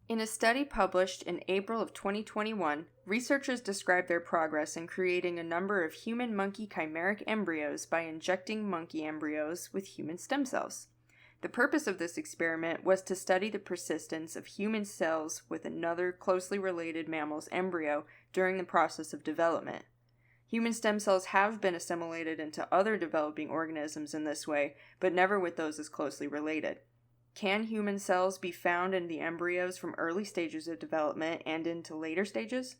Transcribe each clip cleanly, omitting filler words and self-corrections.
In a study published in April of 2021, researchers described their progress in creating a number of human-monkey chimeric embryos by injecting monkey embryos with human stem cells. The purpose of this experiment was to study the persistence of human cells with another closely related mammal's embryo during the process of development. Human stem cells have been assimilated into other developing organisms in this way, but never with those as closely related. Can human cells be found in the embryos from early stages of development and into later stages?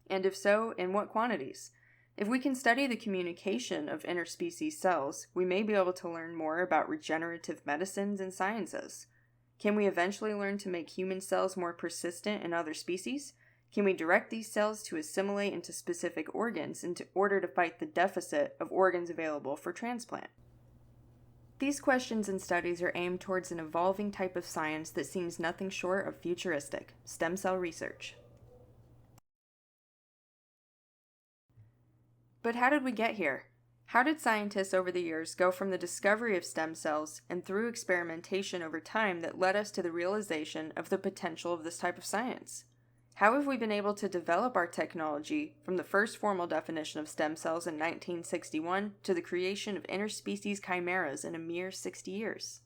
And if so, in what quantities? If we can study the communication of interspecies cells, we may be able to learn more about regenerative medicines and sciences. Can we eventually learn to make human cells more persistent in other species? Can we direct these cells to assimilate into specific organs in order to fight the deficit of organs available for transplant? These questions and studies are aimed towards an evolving type of science that seems nothing short of futuristic: stem cell research. But how did we get here? How did scientists over the years go from the discovery of stem cells and through experimentation over time that led us to the realization of the potential of this type of science? How have we been able to develop our technology from the first formal definition of stem cells in 1961 to the creation of interspecies chimeras in a mere 60 years?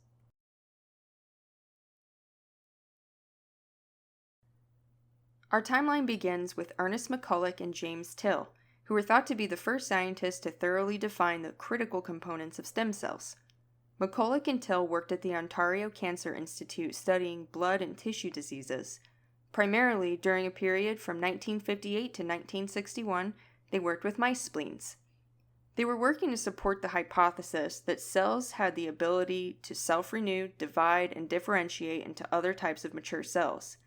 Our timeline begins with Ernest McCulloch and James Till, who were thought to be the first scientists to thoroughly define the critical components of stem cells. McCulloch and Till worked at the Ontario Cancer Institute studying blood and tissue diseases. Primarily, during a period from 1958 to 1961, they worked with mice spleens. They were working to support the hypothesis that cells had the ability to self-renew, divide, and differentiate into other types of mature cells.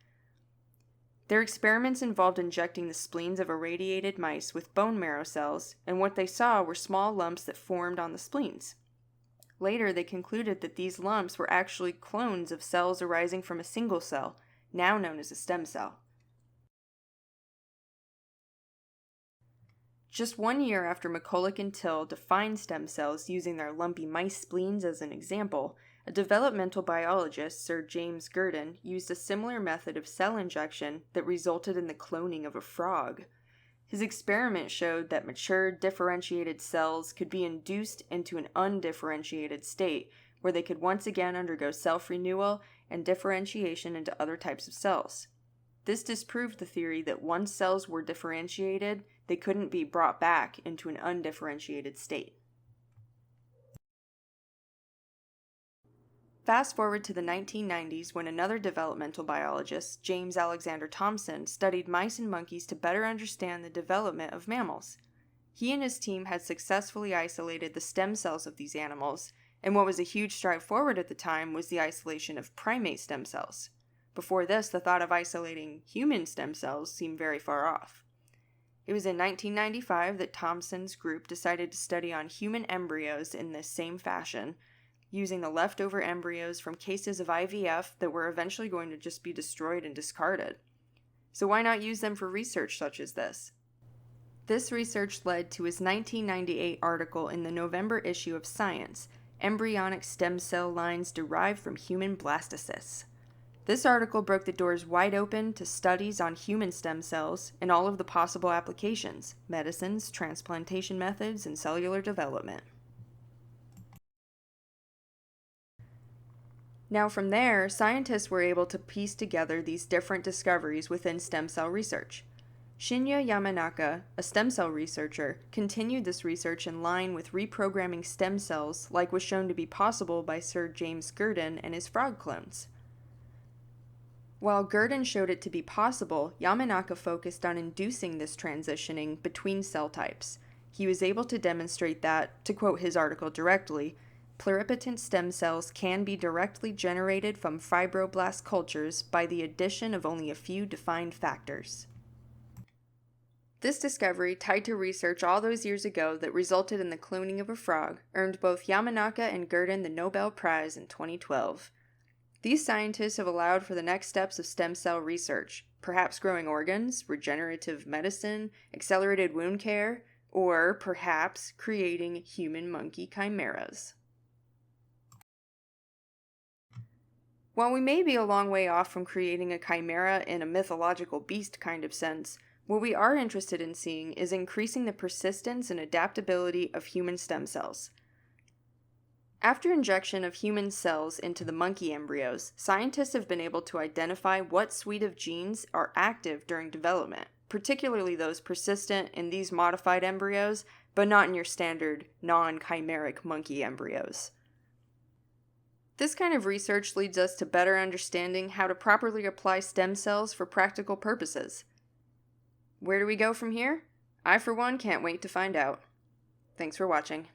Their experiments involved injecting the spleens of irradiated mice with bone marrow cells, and what they saw were small lumps that formed on the spleens. Later, they concluded that these lumps were actually clones of cells arising from a single cell, now known as a stem cell. Just 1 year after McCulloch and Till defined stem cells using their lumpy mice spleens as an example, a developmental biologist, Sir James Gurdon, used a similar method of cell injection that resulted in the cloning of a frog. His experiment showed that mature, differentiated cells could be induced into an undifferentiated state, where they could once again undergo self-renewal and differentiation into other types of cells. This disproved the theory that once cells were differentiated, they couldn't be brought back into an undifferentiated state. Fast forward to the 1990s when another developmental biologist, James Alexander Thomson, studied mice and monkeys to better understand the development of mammals. He and his team had successfully isolated the stem cells of these animals, and what was a huge stride forward at the time was the isolation of primate stem cells. Before this, the thought of isolating human stem cells seemed very far off. It was in 1995 that Thomson's group decided to study on human embryos in this same fashion, using the leftover embryos from cases of IVF that were eventually going to just be destroyed and discarded. So why not use them for research such as this? This research led to his 1998 article in the November issue of Science, Embryonic Stem Cell Lines Derived from Human Blastocysts. This article broke the doors wide open to studies on human stem cells and all of the possible applications: medicines, transplantation methods, and cellular development. Now from there, scientists were able to piece together these different discoveries within stem cell research. Shinya Yamanaka, a stem cell researcher, continued this research in line with reprogramming stem cells like was shown to be possible by Sir James Gurdon and his frog clones. While Gurdon showed it to be possible, Yamanaka focused on inducing this transitioning between cell types. He was able to demonstrate that, to quote his article directly, pluripotent stem cells can be directly generated from fibroblast cultures by the addition of only a few defined factors. This discovery, tied to research all those years ago that resulted in the cloning of a frog, earned both Yamanaka and Gurdon the Nobel Prize in 2012. These scientists have allowed for the next steps of stem cell research, perhaps growing organs, regenerative medicine, accelerated wound care, or perhaps creating human-monkey chimeras. While we may be a long way off from creating a chimera in a mythological beast kind of sense, what we are interested in seeing is increasing the persistence and adaptability of human stem cells. After injection of human cells into the monkey embryos, scientists have been able to identify what suite of genes are active during development, particularly those persistent in these modified embryos, but not in your standard non-chimeric monkey embryos. This kind of research leads us to better understanding how to properly apply stem cells for practical purposes. Where do we go from here? I, for one, can't wait to find out. Thanks for watching.